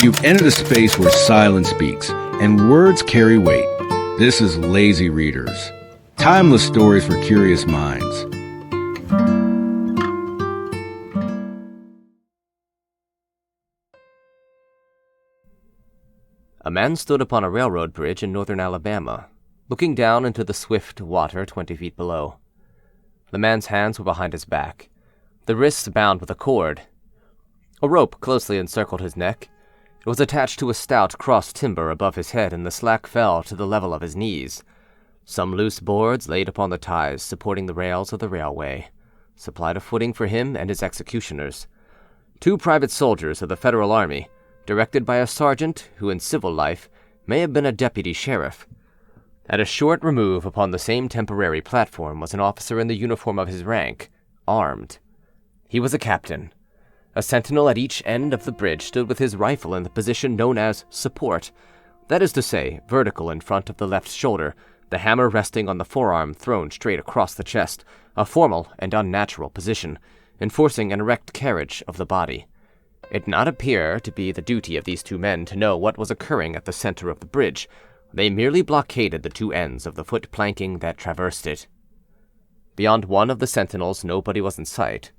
You've entered a space where silence speaks, and words carry weight. This is Lazy Readers, timeless stories for curious minds. A man stood upon a railroad bridge in northern Alabama, looking down into the swift water 20 feet below. The man's hands were behind his back, the wrists bound with a cord. A rope closely encircled his neck. It was attached to a stout cross timber above his head, and the slack fell to the level of his knees. Some loose boards laid upon the ties supporting the rails of the railway supplied a footing for him and his executioners. 2 private soldiers of the Federal Army, directed by a sergeant who in civil life may have been a deputy sheriff. At a short remove upon the same temporary platform was an officer in the uniform of his rank, armed. He was a captain. A sentinel at each end of the bridge stood with his rifle in the position known as support, that is to say, vertical in front of the left shoulder, the hammer resting on the forearm thrown straight across the chest, a formal and unnatural position, enforcing an erect carriage of the body. It did not appear to be the duty of these 2 men to know what was occurring at the center of the bridge. They merely blockaded the 2 ends of the foot planking that traversed it. Beyond one of the sentinels nobody was in sight.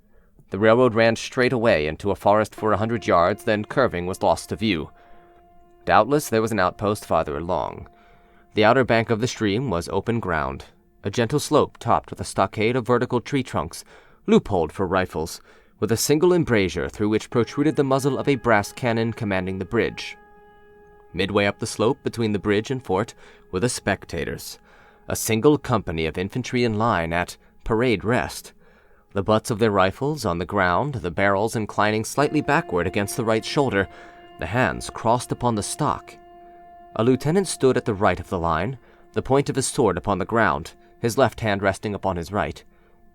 The railroad ran straight away into a forest for 100 yards, then curving was lost to view. Doubtless there was an outpost farther along. The outer bank of the stream was open ground, a gentle slope topped with a stockade of vertical tree trunks, loopholed for rifles, with a single embrasure through which protruded the muzzle of a brass cannon commanding the bridge. Midway up the slope between the bridge and fort were the spectators, a single company of infantry in line at parade rest, the butts of their rifles on the ground, the barrels inclining slightly backward against the right shoulder, the hands crossed upon the stock. A lieutenant stood at the right of the line, the point of his sword upon the ground, his left hand resting upon his right.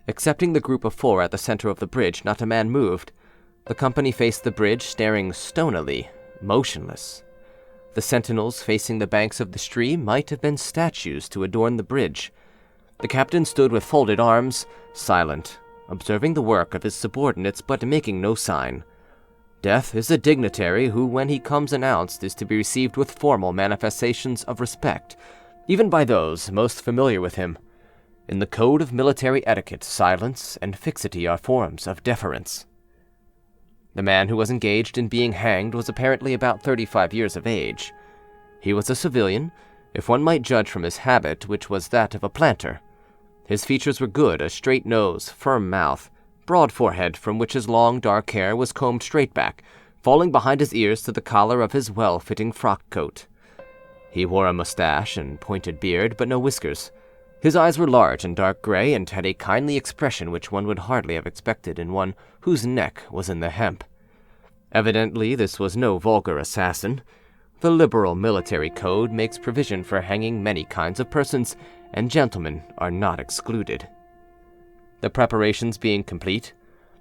Excepting the group of 4 at the center of the bridge, not a man moved. The company faced the bridge, staring stonily, motionless. The sentinels facing the banks of the stream might have been statues to adorn the bridge. The captain stood with folded arms, silent, observing the work of his subordinates but making no sign. Death is a dignitary who, when he comes announced, is to be received with formal manifestations of respect, even by those most familiar with him. In the code of military etiquette, silence and fixity are forms of deference. The man who was engaged in being hanged was apparently about 35 years of age. He was a civilian, if one might judge from his habit, which was that of a planter. His features were good, a straight nose, firm mouth, broad forehead from which his long dark hair was combed straight back, falling behind his ears to the collar of his well-fitting frock coat. He wore a mustache and pointed beard, but no whiskers. His eyes were large and dark gray, and had a kindly expression which one would hardly have expected in one whose neck was in the hemp. Evidently this was no vulgar assassin. The liberal military code makes provision for hanging many kinds of persons, and gentlemen are not excluded. The preparations being complete,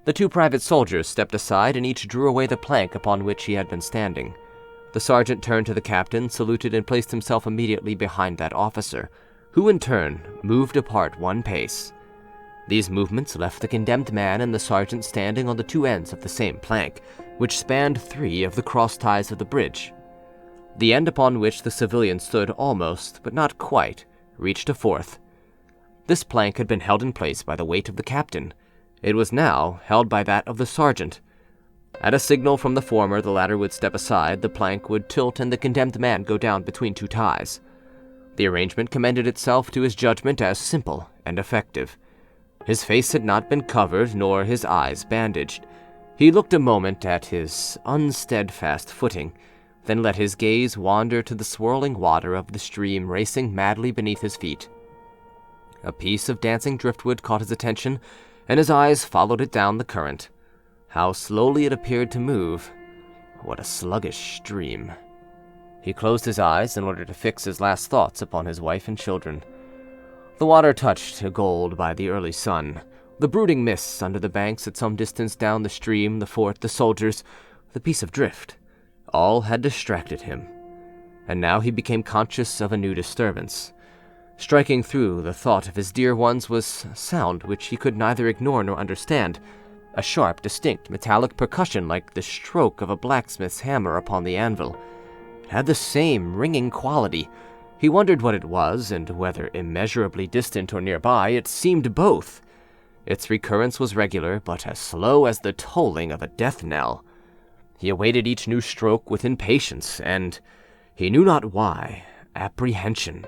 the 2 private soldiers stepped aside and each drew away the plank upon which he had been standing. The sergeant turned to the captain, saluted, and placed himself immediately behind that officer, who in turn moved apart 1 pace. These movements left the condemned man and the sergeant standing on the 2 ends of the same plank, which spanned 3 of the cross ties of the bridge. The end upon which the civilian stood almost, but not quite, reached a 4th. This plank had been held in place by the weight of the captain. It was now held by that of the sergeant. At a signal from the former, the latter would step aside, the plank would tilt, and the condemned man go down between 2 ties. The arrangement commended itself to his judgment as simple and effective. His face had not been covered, nor his eyes bandaged. He looked a moment at his unsteadfast footing, then let his gaze wander to the swirling water of the stream racing madly beneath his feet. A piece of dancing driftwood caught his attention, and his eyes followed it down the current. How slowly it appeared to move. What a sluggish stream. He closed his eyes in order to fix his last thoughts upon his wife and children. The water touched to gold by the early sun. The brooding mists under the banks at some distance down the stream, the fort, the soldiers, the piece of drift, all had distracted him. And now he became conscious of a new disturbance. Striking through the thought of his dear ones was sound which he could neither ignore nor understand, a sharp, distinct, metallic percussion like the stroke of a blacksmith's hammer upon the anvil. It had the same ringing quality. He wondered what it was, and whether immeasurably distant or nearby, it seemed both. Its recurrence was regular, but as slow as the tolling of a death knell. He awaited each new stroke with impatience, and, he knew not why, apprehension.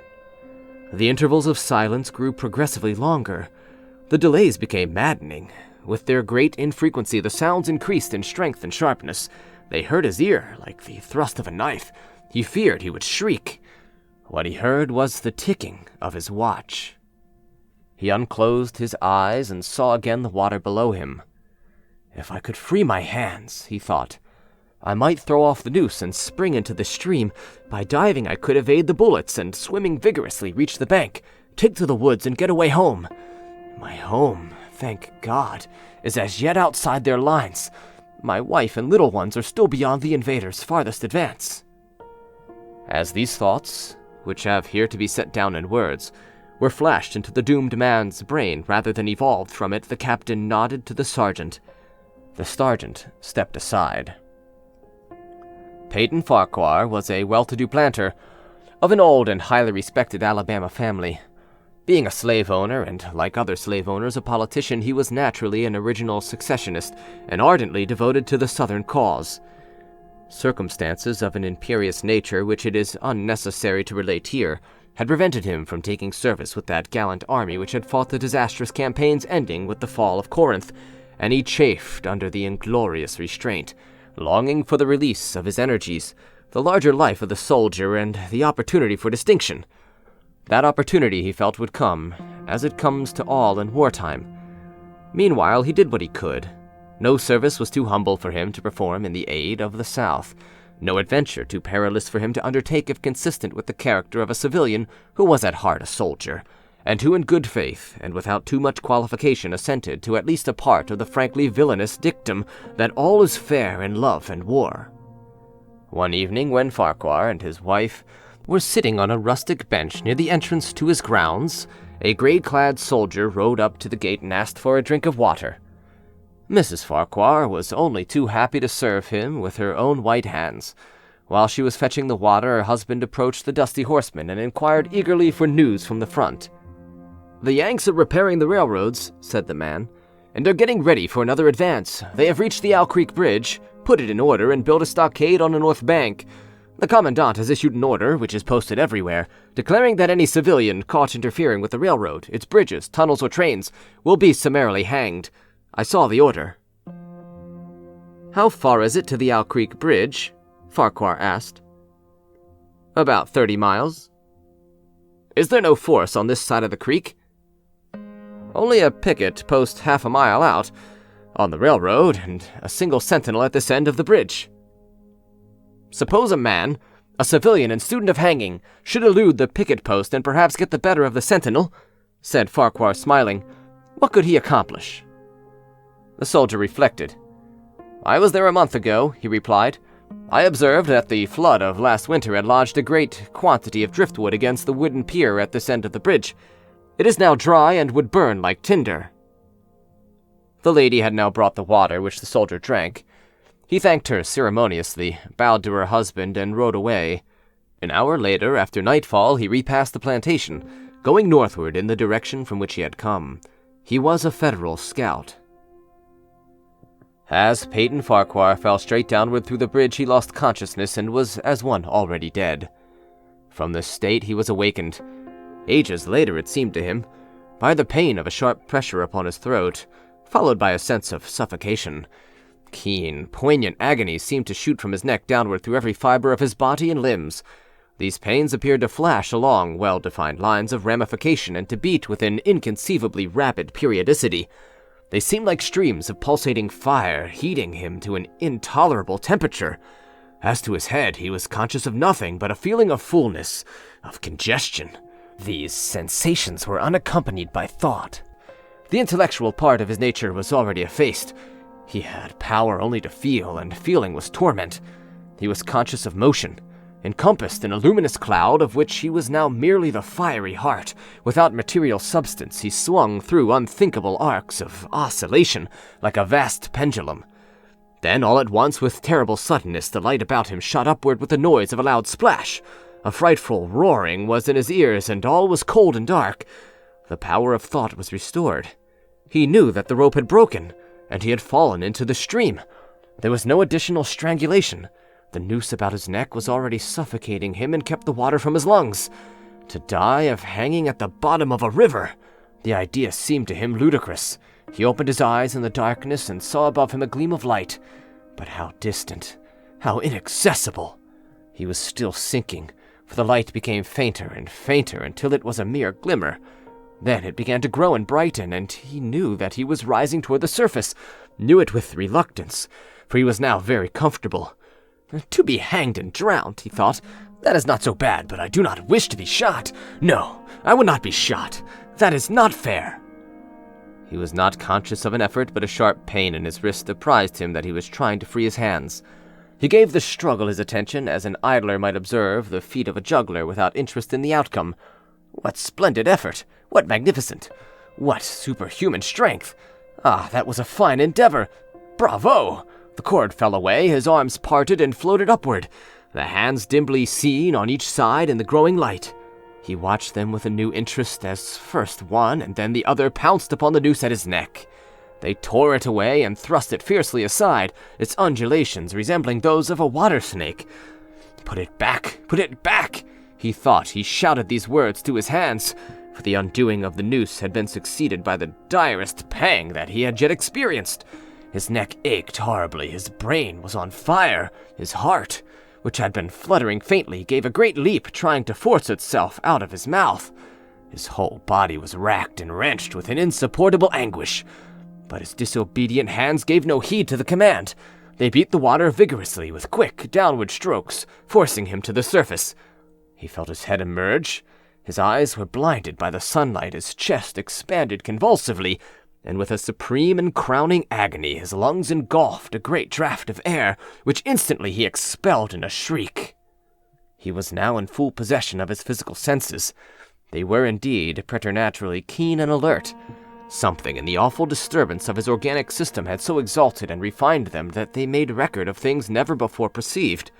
The intervals of silence grew progressively longer. The delays became maddening. With their great infrequency, the sounds increased in strength and sharpness. They hurt his ear like the thrust of a knife. He feared he would shriek. What he heard was the ticking of his watch. He unclosed his eyes and saw again the water below him. If I could free my hands, he thought, I might throw off the noose and spring into the stream. By diving I could evade the bullets, and swimming vigorously reach the bank, take to the woods, and get away home. My home, thank God, is as yet outside their lines. My wife and little ones are still beyond the invaders' farthest advance. As these thoughts, which have here to be set down in words, were flashed into the doomed man's brain rather than evolved from it, the captain nodded to the sergeant. The sergeant stepped aside. Peyton Farquhar was a well-to-do planter of an old and highly respected Alabama family. Being a slave owner, and like other slave owners, a politician, he was naturally an original successionist and ardently devoted to the Southern cause. Circumstances of an imperious nature, which it is unnecessary to relate here, had prevented him from taking service with that gallant army which had fought the disastrous campaigns ending with the fall of Corinth, and he chafed under the inglorious restraint, longing for the release of his energies, the larger life of the soldier, and the opportunity for distinction. That opportunity, he felt, would come, as it comes to all in wartime. Meanwhile, he did what he could. No service was too humble for him to perform in the aid of the South, no adventure too perilous for him to undertake if consistent with the character of a civilian who was at heart a soldier, and who in good faith, and without too much qualification, assented to at least a part of the frankly villainous dictum that all is fair in love and war. One evening, when Farquhar and his wife were sitting on a rustic bench near the entrance to his grounds, a gray-clad soldier rode up to the gate and asked for a drink of water. Mrs. Farquhar was only too happy to serve him with her own white hands. While she was fetching the water, her husband approached the dusty horseman and inquired eagerly for news from the front. "The Yanks are repairing the railroads," said the man, "and are getting ready for another advance. They have reached the Owl Creek Bridge, put it in order, and built a stockade on the north bank. The commandant has issued an order, which is posted everywhere, declaring that any civilian caught interfering with the railroad, its bridges, tunnels, or trains will be summarily hanged. I saw the order." "How far is it to the Owl Creek Bridge?" Farquhar asked. "About 30 miles. "Is there no force on this side of the creek?" "Only a picket post half a mile out on the railroad, and a single sentinel at this end of the bridge." "Suppose a man, a civilian and student of hanging, should elude the picket post and perhaps get the better of the sentinel," said Farquhar, smiling. "What could he accomplish?" The soldier reflected. "I was there a month ago," he replied. "I observed that the flood of last winter had lodged a great quantity of driftwood against the wooden pier at this end of the bridge. It is now dry and would burn like tinder." The lady had now brought the water, which the soldier drank. He thanked her ceremoniously, bowed to her husband, and rode away. An hour later, after nightfall, he repassed the plantation, going northward in the direction from which he had come. He was a Federal scout. As Peyton Farquhar fell straight downward through the bridge, he lost consciousness and was as one already dead. From this state he was awakened, ages later it seemed to him, by the pain of a sharp pressure upon his throat, followed by a sense of suffocation. Keen, poignant agony seemed to shoot from his neck downward through every fiber of his body and limbs. These pains appeared to flash along well-defined lines of ramification and to beat with an inconceivably rapid periodicity. They seemed like streams of pulsating fire, heating him to an intolerable temperature. As to his head, he was conscious of nothing but a feeling of fullness, of congestion. These sensations were unaccompanied by thought. The intellectual part of his nature was already effaced. He had power only to feel, and feeling was torment. He was conscious of motion, Encompassed in a luminous cloud of which he was now merely the fiery heart, without material substance, he swung through unthinkable arcs of oscillation like a vast pendulum. Then, all at once, with terrible suddenness, the light about him shot upward with the noise of a loud splash. A frightful roaring was in his ears, and all was cold and dark. The power of thought was restored. He knew that the rope had broken, and he had fallen into the stream. There was no additional strangulation. The noose about his neck was already suffocating him and kept the water from his lungs. To die of hanging at the bottom of a river! The idea seemed to him ludicrous. He opened his eyes in the darkness and saw above him a gleam of light. But how distant, how inaccessible! He was still sinking, for the light became fainter and fainter until it was a mere glimmer. Then it began to grow and brighten, and he knew that he was rising toward the surface, knew it with reluctance, for he was now very comfortable. To be hanged and drowned, he thought, that is not so bad, but I do not wish to be shot. No, I would not be shot. That is not fair. He was not conscious of an effort, but a sharp pain in his wrist apprised him that he was trying to free his hands. He gave the struggle his attention, as an idler might observe the feat of a juggler without interest in the outcome. What splendid effort! What magnificent! What superhuman strength! Ah, that was a fine endeavor! Bravo! The cord fell away, his arms parted and floated upward, the hands dimly seen on each side in the growing light. He watched them with a new interest as first one and then the other pounced upon the noose at his neck. They tore it away and thrust it fiercely aside, its undulations resembling those of a water snake. Put it back! Put it back! He thought. He shouted these words to his hands, for the undoing of the noose had been succeeded by the direst pang that he had yet experienced. His neck ached horribly, his brain was on fire, his heart, which had been fluttering faintly, gave a great leap, trying to force itself out of his mouth. His whole body was racked and wrenched with an insupportable anguish. But his disobedient hands gave no heed to the command. They beat the water vigorously with quick, downward strokes, forcing him to the surface. He felt his head emerge. His eyes were blinded by the sunlight, his chest expanded convulsively, and with a supreme and crowning agony his lungs engulfed a great draught of air, which instantly he expelled in a shriek. He was now in full possession of his physical senses. They were indeed preternaturally keen and alert. Something in the awful disturbance of his organic system had so exalted and refined them that they made record of things never before perceived.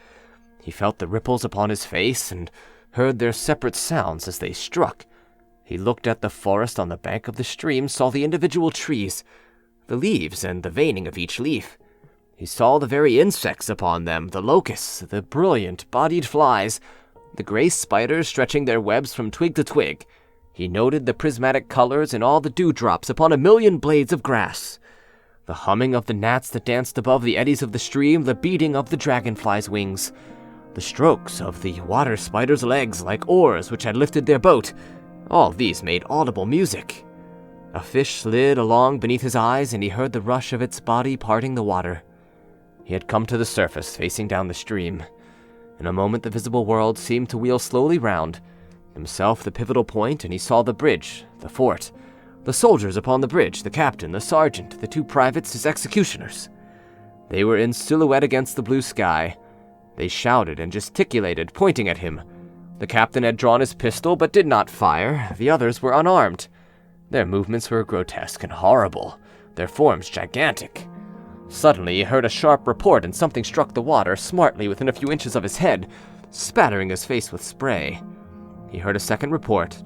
He felt the ripples upon his face and heard their separate sounds as they struck. He looked at the forest on the bank of the stream, saw the individual trees, the leaves and the veining of each leaf. He saw the very insects upon them, the locusts, the brilliant-bodied flies, the gray spiders stretching their webs from twig to twig. He noted the prismatic colors in all the dewdrops upon 1,000,000 blades of grass, the humming of the gnats that danced above the eddies of the stream, the beating of the dragonfly's wings, the strokes of the water spider's legs like oars which had lifted their boat. All these made audible music. A fish slid along beneath his eyes, and he heard the rush of its body parting the water. He had come to the surface, facing down the stream. In a moment the visible world seemed to wheel slowly round, himself the pivotal point, and he saw the bridge, the fort, the soldiers upon the bridge, the captain, the sergeant, the two privates, his executioners. They were in silhouette against the blue sky. They shouted and gesticulated, pointing at him. The captain had drawn his pistol, but did not fire. The others were unarmed. Their movements were grotesque and horrible, their forms gigantic. Suddenly he heard a sharp report, and something struck the water smartly within a few inches of his head, spattering his face with spray. He heard a second report,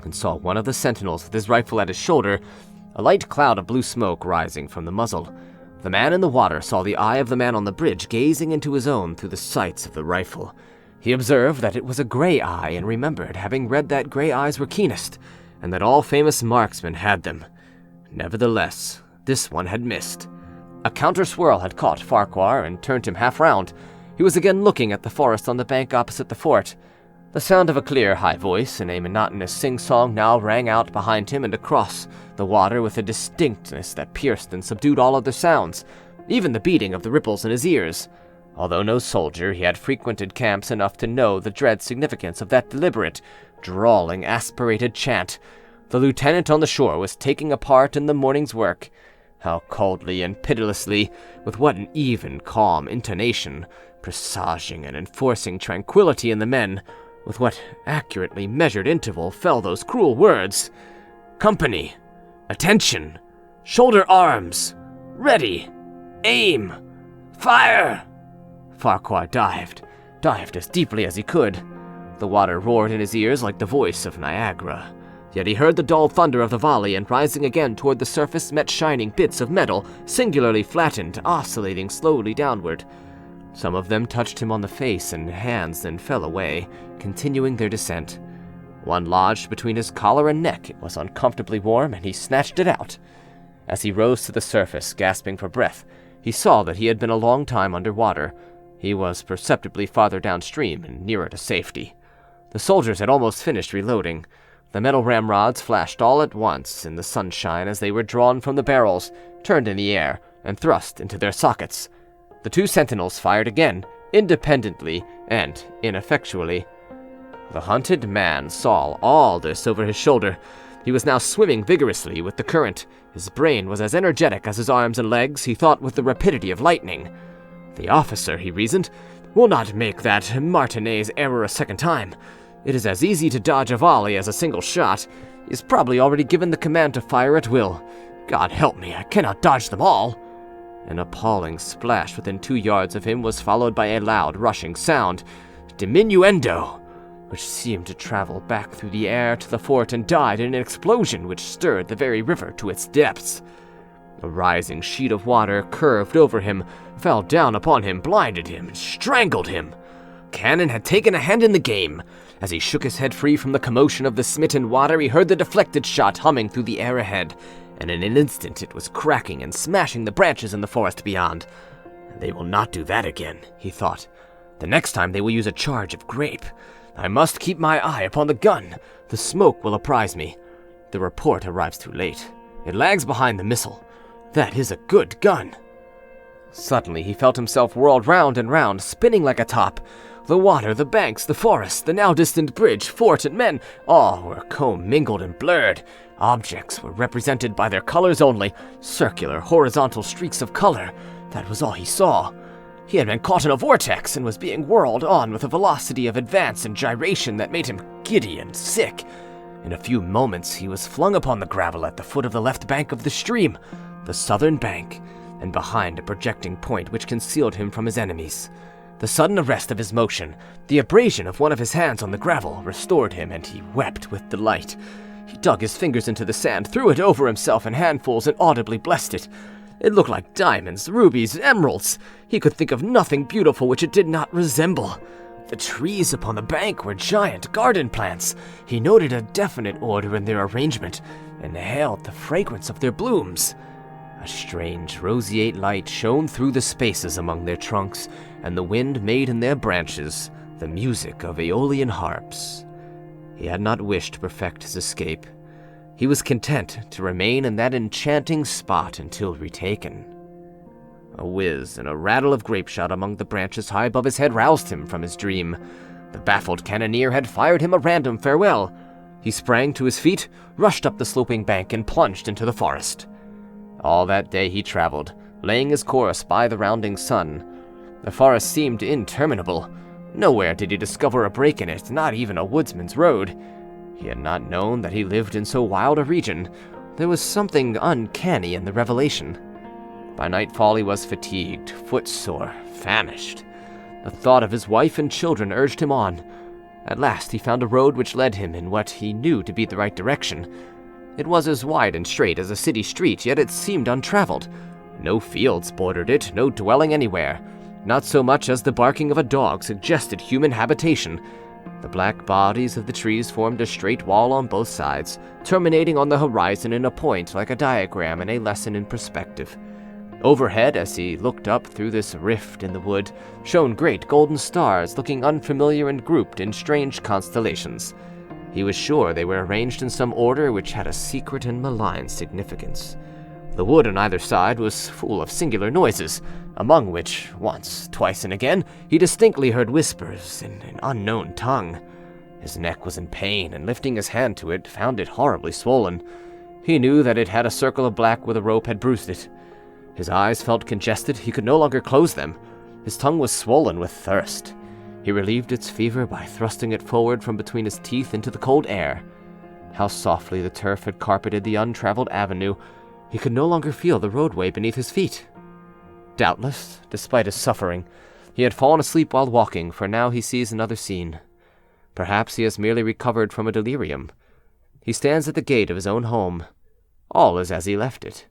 and saw one of the sentinels with his rifle at his shoulder, a light cloud of blue smoke rising from the muzzle. The man in the water saw the eye of the man on the bridge gazing into his own through the sights of the rifle. He observed that it was a gray eye, and remembered having read that gray eyes were keenest, and that all famous marksmen had them. Nevertheless, this one had missed. A counter-swirl had caught Farquhar and turned him half round. He was again looking at the forest on the bank opposite the fort. The sound of a clear, high voice in a monotonous sing-song now rang out behind him and across the water with a distinctness that pierced and subdued all other sounds, even the beating of the ripples in his ears. Although no soldier, he had frequented camps enough to know the dread significance of that deliberate, drawling, aspirated chant. The lieutenant on the shore was taking a part in the morning's work. How coldly and pitilessly, with what an even, calm intonation, presaging and enforcing tranquility in the men, with what accurately measured interval fell those cruel words. "Company! Attention! Shoulder arms! Ready! Aim! Fire!" Farquhar dived as deeply as he could. The water roared in his ears like the voice of Niagara. Yet he heard the dull thunder of the volley, and rising again toward the surface met shining bits of metal, singularly flattened, oscillating slowly downward. Some of them touched him on the face and hands, then fell away, continuing their descent. One lodged between his collar and neck. It was uncomfortably warm, and he snatched it out. As he rose to the surface, gasping for breath, he saw that he had been a long time under water. He was perceptibly farther downstream and nearer to safety. The soldiers had almost finished reloading. The metal ramrods flashed all at once in the sunshine as they were drawn from the barrels, turned in the air, and thrust into their sockets. The two sentinels fired again, independently and ineffectually. The hunted man saw all this over his shoulder. He was now swimming vigorously with the current. His brain was as energetic as his arms and legs. He thought with the rapidity of lightning. The officer, he reasoned, will not make that Martinet's error a second time. It is as easy to dodge a volley as a single shot. He has probably already given the command to fire at will. God help me, I cannot dodge them all. An appalling splash within 2 yards of him was followed by a loud, rushing sound, diminuendo, which seemed to travel back through the air to the fort and died in an explosion which stirred the very river to its depths. A rising sheet of water curved over him, fell down upon him, blinded him, and strangled him. Cannon had taken a hand in the game. As he shook his head free from the commotion of the smitten water, he heard the deflected shot humming through the air ahead, and in an instant it was cracking and smashing the branches in the forest beyond. They will not do that again, he thought. The next time they will use a charge of grape. I must keep my eye upon the gun. The smoke will apprise me. The report arrives too late. It lags behind the missile. That is a good gun. Suddenly he felt himself whirled round and round, spinning like a top. The water, the banks, the forest, the now distant bridge, fort, and men, all were commingled and blurred. Objects were represented by their colors only, circular, horizontal streaks of color. That was all he saw. He had been caught in a vortex and was being whirled on with a velocity of advance and gyration that made him giddy and sick. In a few moments he was flung upon the gravel at the foot of the left bank of the stream, the southern bank, and behind a projecting point which concealed him from his enemies. The sudden arrest of his motion, the abrasion of one of his hands on the gravel, restored him, and he wept with delight. He dug his fingers into the sand, threw it over himself in handfuls, and audibly blessed it. It looked like diamonds, rubies, emeralds. He could think of nothing beautiful which it did not resemble. The trees upon the bank were giant garden plants. He noted a definite order in their arrangement, and inhaled the fragrance of their blooms. A strange, roseate light shone through the spaces among their trunks, and the wind made in their branches the music of aeolian harps. He had not wished to perfect his escape. He was content to remain in that enchanting spot until retaken. A whiz and a rattle of grapeshot among the branches high above his head roused him from his dream. The baffled cannoneer had fired him a random farewell. He sprang to his feet, rushed up the sloping bank, and plunged into the forest. All that day he traveled, laying his course by the rounding sun. The forest seemed interminable. Nowhere did he discover a break in it, not even a woodsman's road. He had not known that he lived in so wild a region. There was something uncanny in the revelation. By nightfall he was fatigued, footsore, famished. The thought of his wife and children urged him on. At last he found a road which led him in what he knew to be the right direction. It was as wide and straight as a city street, yet it seemed untraveled. No fields bordered it, no dwelling anywhere. Not so much as the barking of a dog suggested human habitation. The black bodies of the trees formed a straight wall on both sides, terminating on the horizon in a point like a diagram in a lesson in perspective. Overhead, as he looked up through this rift in the wood, shone great golden stars, looking unfamiliar and grouped in strange constellations. He was sure they were arranged in some order which had a secret and malign significance. The wood on either side was full of singular noises, among which, once, twice, and again, he distinctly heard whispers in an unknown tongue. His neck was in pain, and lifting his hand to it, found it horribly swollen. He knew that it had a circle of black where the rope had bruised it. His eyes felt congested. He could no longer close them. His tongue was swollen with thirst. He relieved its fever by thrusting it forward from between his teeth into the cold air. How softly the turf had carpeted the untraveled avenue. He could no longer feel the roadway beneath his feet. Doubtless, despite his suffering, he had fallen asleep while walking, for now he sees another scene. Perhaps he has merely recovered from a delirium. He stands at the gate of his own home. All is as he left it,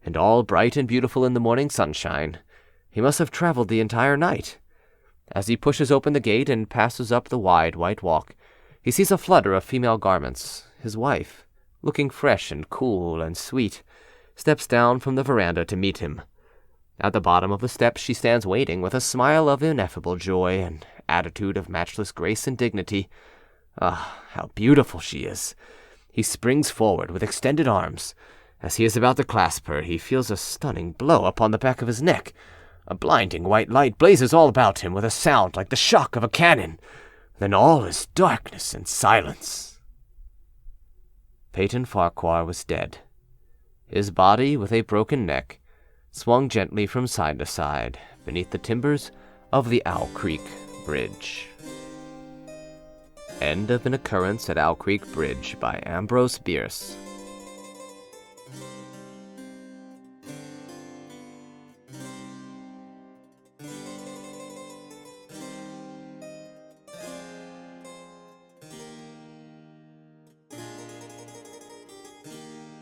and all bright and beautiful in the morning sunshine. He must have traveled the entire night. As he pushes open the gate and passes up the wide white walk, he sees a flutter of female garments. His wife, looking fresh and cool and sweet, steps down from the veranda to meet him. At the bottom of the steps she stands waiting with a smile of ineffable joy and attitude of matchless grace and dignity. Ah, how beautiful she is! He springs forward with extended arms. As he is about to clasp her, he feels a stunning blow upon the back of his neck. A blinding white light blazes all about him with a sound like the shock of a cannon. Then all is darkness and silence. Peyton Farquhar was dead. His body, with a broken neck, swung gently from side to side beneath the timbers of the Owl Creek Bridge. End of An Occurrence at Owl Creek Bridge by Ambrose Bierce.